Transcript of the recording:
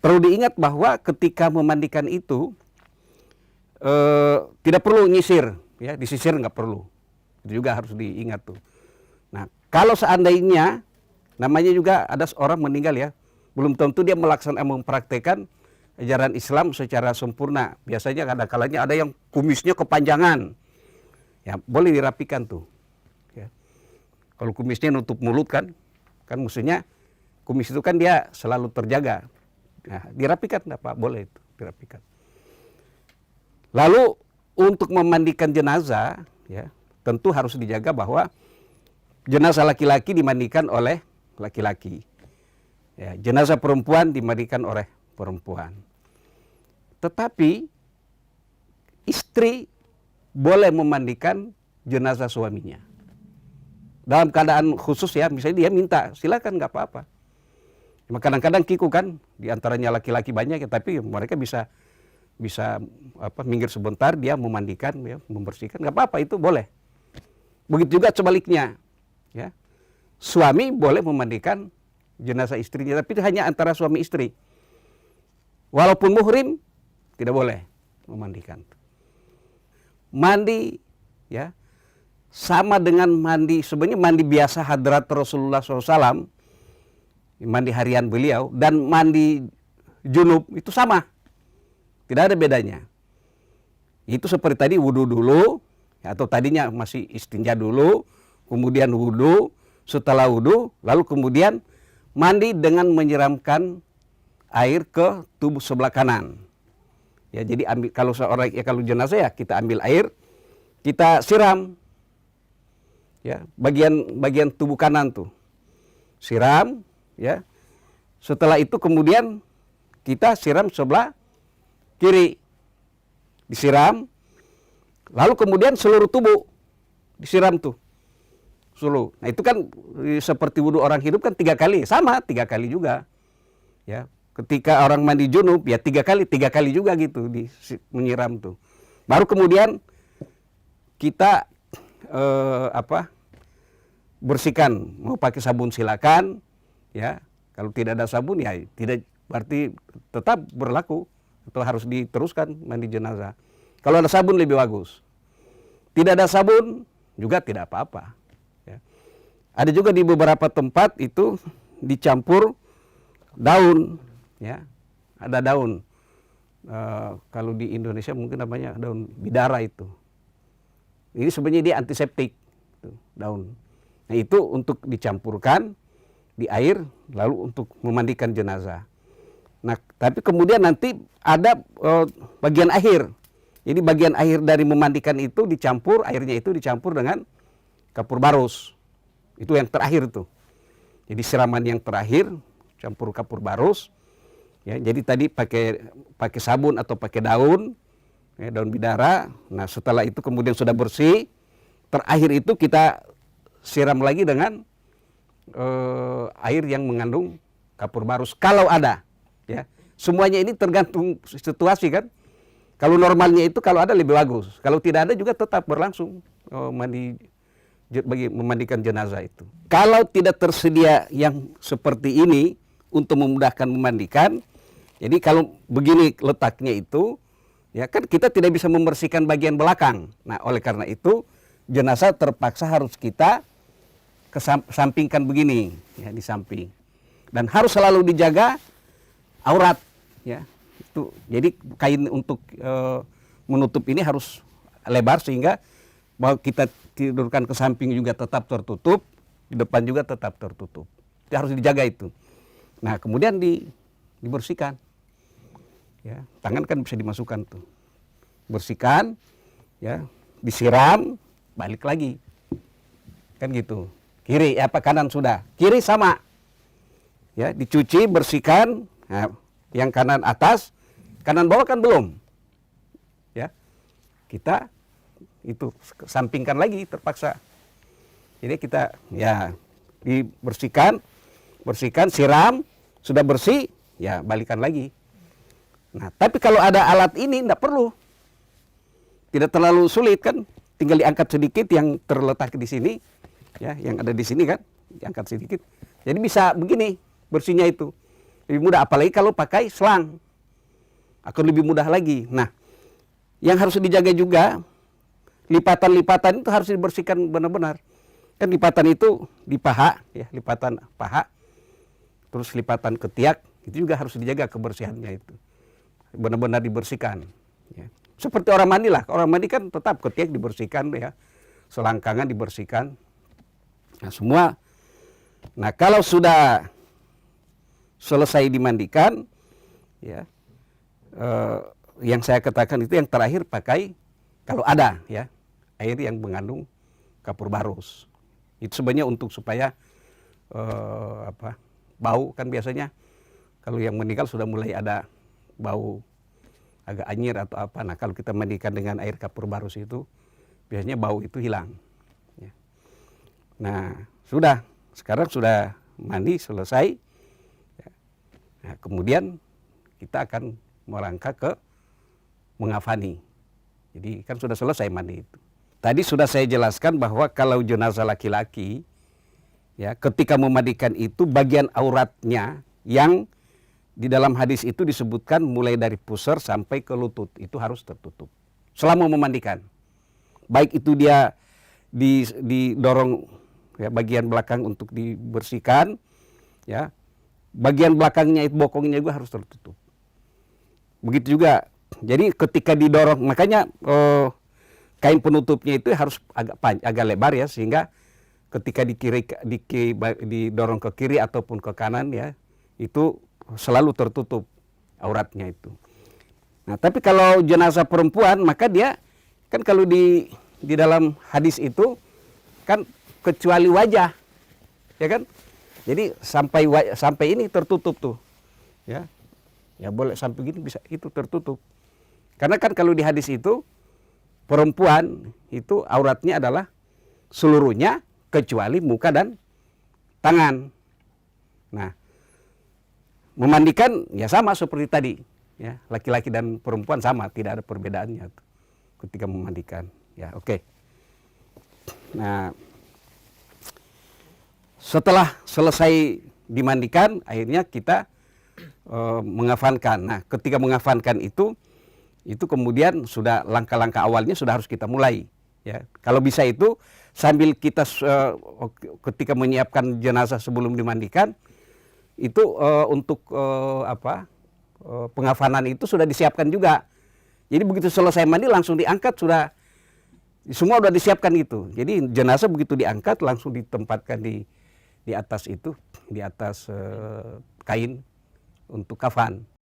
perlu diingat bahwa ketika memandikan itu tidak perlu nyisir, ya, disisir nggak perlu. Itu juga harus diingat tuh. Nah, kalau seandainya namanya juga ada orang meninggal ya, belum tentu dia mempraktekkan ajaran Islam secara sempurna. Biasanya kadang-kalanya ada yang kumisnya kepanjangan, ya boleh dirapikan tuh. Ya. Kalau kumisnya nutup mulut kan maksudnya kumis itu kan dia selalu terjaga. Nah, dirapikan apa boleh itu dirapikan. Lalu untuk memandikan jenazah, ya tentu harus dijaga bahwa jenazah laki-laki dimandikan oleh laki-laki, ya, jenazah perempuan dimandikan oleh perempuan. Tetapi istri boleh memandikan jenazah suaminya dalam keadaan khusus ya, misalnya dia minta silakan nggak apa-apa. Cuma kadang-kadang kiku kan diantaranya laki-laki banyak ya, tapi mereka bisa minggir sebentar, dia memandikan, ya, membersihkan, nggak apa-apa, itu boleh. Begitu juga sebaliknya, ya, suami boleh memandikan jenazah istrinya, tapi itu hanya antara suami istri. Walaupun muhrim tidak boleh memandikan. Mandi, ya, sama dengan mandi sebenarnya mandi biasa hadrat Rasulullah SAW, mandi harian beliau, dan mandi junub itu sama. Tidak ada bedanya. Itu seperti tadi wudhu dulu, atau tadinya masih istinja dulu, kemudian wudhu, setelah wudhu, lalu kemudian mandi dengan menyiramkan air ke tubuh sebelah kanan. Ya, jadi kalau kalau jenazah ya kita ambil air, kita siram, ya bagian tubuh kanan tuh, siram, ya. Setelah itu kemudian kita siram sebelah kiri, disiram, lalu kemudian seluruh tubuh disiram tuh, seluruh. Nah itu kan seperti wudhu orang hidup kan 3 kali, sama 3 kali juga, ya. Ketika orang mandi junub ya 3 kali juga gitu menyiram tuh. Baru kemudian kita bersihkan, mau pakai sabun silakan, ya. Kalau tidak ada sabun ya tidak, berarti tetap berlaku atau harus diteruskan mandi jenazah. Kalau ada sabun lebih bagus. Tidak ada sabun juga tidak apa-apa. Ya. Ada juga di beberapa tempat itu dicampur daun, ya. Ada daun. Kalau di Indonesia mungkin namanya daun bidara itu. Ini sebenarnya dia antiseptik, daun. Nah itu untuk dicampurkan di air lalu untuk memandikan jenazah. Nah, tapi kemudian nanti ada bagian akhir. Jadi bagian akhir dari memandikan itu dicampur, airnya itu dicampur dengan kapur barus. Itu yang terakhir tuh. Jadi siraman yang terakhir campur kapur barus. Ya, jadi tadi pakai sabun atau pakai daun, ya, daun bidara. Nah, setelah itu kemudian sudah bersih, terakhir itu kita siram lagi dengan air yang mengandung kapur barus kalau ada. Ya, semuanya ini tergantung situasi kan. Kalau normalnya itu kalau ada lebih bagus. Kalau tidak ada juga tetap berlangsung memandikan jenazah itu. Kalau tidak tersedia yang seperti ini untuk memudahkan memandikan, jadi kalau begini letaknya itu, ya kan kita tidak bisa membersihkan bagian belakang. Nah, oleh karena itu jenazah terpaksa harus kita kesampingkan begini, ya, di samping. Dan harus selalu dijaga aurat, ya. Itu jadi kain untuk menutup ini harus lebar sehingga bahwa kita tidurkan ke samping juga tetap tertutup, di depan juga tetap tertutup. Itu harus dijaga itu. Nah, kemudian dibersihkan. Ya, tangan kan bisa dimasukkan tuh. Bersihkan, ya, disiram, balik lagi. Kan gitu. Kiri apa kanan sudah. Kiri sama. Ya, dicuci, bersihkan. Nah, yang kanan atas, kanan bawah kan belum. Ya. Kita itu sampingkan lagi terpaksa. Jadi kita ya dibersihkan, siram, sudah bersih, ya balikan lagi. Nah, tapi kalau ada alat ini tidak perlu. Tidak terlalu sulit kan, tinggal diangkat sedikit yang terletak di sini, ya, yang ada di sini kan, diangkat sedikit. Jadi bisa begini bersihnya itu. Lebih mudah, apalagi kalau pakai selang. Akan lebih mudah lagi. Nah, yang harus dijaga juga, lipatan-lipatan itu harus dibersihkan benar-benar. Kan lipatan itu di paha, ya, lipatan paha, terus lipatan ketiak, itu juga harus dijaga kebersihannya itu. Benar-benar dibersihkan. Ya. Seperti orang mandi lah, orang mandi kan tetap ketiak dibersihkan, ya, selangkangan dibersihkan. Nah, semua. Nah, kalau sudah selesai dimandikan, ya, yang saya katakan itu yang terakhir pakai kalau ada, ya, air yang mengandung kapur barus. Itu sebenarnya untuk supaya bau, kan biasanya kalau yang meninggal sudah mulai ada bau agak anyir atau apa. Nah, kalau kita mandikan dengan air kapur barus itu biasanya bau itu hilang. Ya. Nah, sekarang sudah mandi selesai. Ya. Nah, kemudian kita akan melangkah ke mengafani. Jadi kan sudah selesai mandi itu. Tadi sudah saya jelaskan bahwa kalau jenazah laki-laki, ya, ketika memandikan itu bagian auratnya yang di dalam hadis itu disebutkan mulai dari pusar sampai ke lutut itu harus tertutup selama memandikan. Baik itu dia didorong, ya, bagian belakang untuk dibersihkan, ya, bagian belakangnya itu bokongnya juga harus tertutup. Begitu juga, jadi ketika didorong, makanya kain penutupnya itu harus agak lebar, ya, sehingga ketika didorong ke kiri ataupun ke kanan, ya, itu selalu tertutup auratnya itu. Nah, tapi kalau jenazah perempuan, maka dia kan kalau di dalam hadis itu kan kecuali wajah, ya kan? Jadi sampai ini tertutup tuh, ya. Ya boleh sampai gini bisa itu tertutup. Karena kan kalau di hadis itu perempuan itu auratnya adalah seluruhnya kecuali muka dan tangan. Nah, memandikan ya sama seperti tadi, ya, laki-laki dan perempuan sama, tidak ada perbedaannya ketika memandikan. Ya, oke. Nah, setelah selesai dimandikan, akhirnya kita mengafankan. Nah, ketika mengafankan itu kemudian sudah langkah-langkah awalnya sudah harus kita mulai. Ya, kalau bisa itu sambil kita ketika menyiapkan jenazah sebelum dimandikan itu untuk pengafanan itu sudah disiapkan juga. Jadi begitu selesai mandi langsung diangkat, semua sudah disiapkan itu. Jadi jenazah begitu diangkat langsung ditempatkan di atas itu, di atas kain untuk kafan.